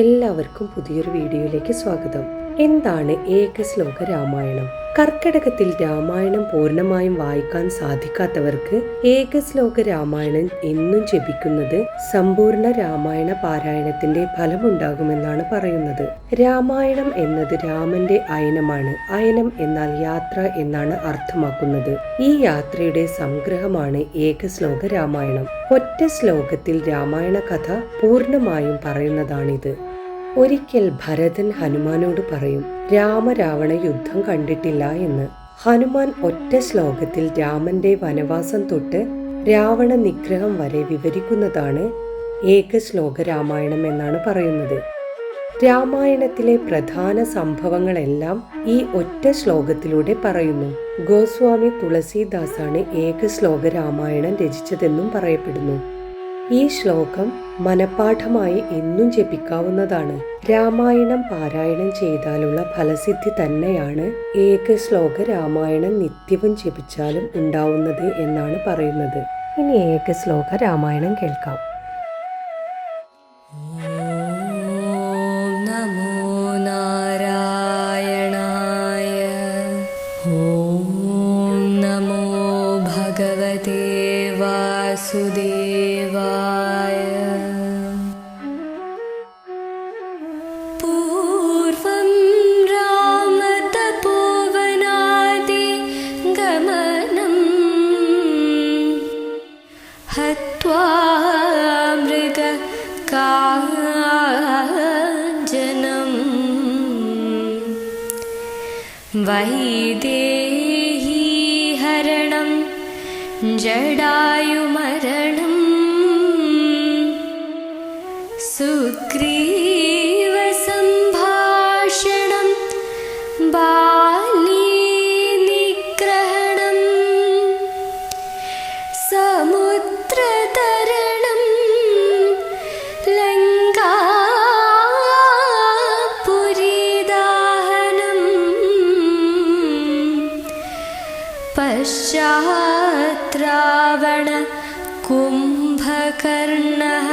എല്ലാവർക്കും പുതിയൊരു വീഡിയോയിലേക്ക് സ്വാഗതം. എന്താണ് ഏകശ്ലോക രാമായണം? കർക്കിടകത്തിൽ രാമായണം പൂർണ്ണമായും വായിക്കാൻ സാധിക്കാത്തവർക്ക് ഏകശ്ലോക രാമായണം എന്നും ജപിക്കുന്നത് സമ്പൂർണ്ണ രാമായണ പാരായണത്തിന്റെ ഫലമുണ്ടാകുമെന്നാണ് പറയുന്നത്. രാമായണം എന്നത് രാമന്റെ അയനമാണ്. അയനം എന്നാൽ യാത്ര എന്നാണ് അർത്ഥമാക്കുന്നത്. ഈ യാത്രയുടെ സംഗ്രഹമാണ് ഏകശ്ലോക രാമായണം. ഒറ്റ ശ്ലോകത്തിൽ രാമായണ കഥ പൂർണ്ണമായും പറയുന്നതാണിത്. ഒരിക്കൽ ഭരതൻ ഹനുമാനോട് പറയും, രാമരാവണ യുദ്ധം കണ്ടിട്ടില്ല എന്ന്. ഹനുമാൻ ഒറ്റ ശ്ലോകത്തിൽ രാമന്റെ വനവാസം തൊട്ട് രാവണ നിഗ്രഹം വരെ വിവരിക്കുന്നതാണ് ഏകശ്ലോക രാമായണം എന്നാണ് പറയുന്നത്. രാമായണത്തിലെ പ്രധാന സംഭവങ്ങളെല്ലാം ഈ ഒറ്റ ശ്ലോകത്തിലൂടെ പറയുന്നു. ഗോസ്വാമി തുളസീദാസാണ് ഏകശ്ലോക രാമായണം രചിച്ചതെന്നും പറയപ്പെടുന്നു. ഈ ശ്ലോകം മനപാഠമായി എന്നും ജപിക്കാവുന്നതാണ്. രാമായണം പാരായണം ചെയ്താലുള്ള ഫലസിദ്ധി തന്നെയാണ് ഏകശ്ലോക രാമായണം നിത്യവും ജപിച്ചാലും ഉണ്ടാവുന്നത് എന്നാണ് പറയുന്നത്. ഇനി ഏകശ്ലോക രാമായണം കേൾക്കാം. വാസുദേവായ. പൂർവം രാമതപോവനാദി ഗമനം ഹത്വാ മൃഗകാഞ്ജനം വൈദേഹി ഹരണം ജടായുമരണം സുഗ്രീവ സംഭാഷണം ബാലീ നിഗ്രഹണം സമുദ്രതരണം ലങ്കാപുരീദാഹനം പശ്ചാത് രാവണ കുംഭകർണഃ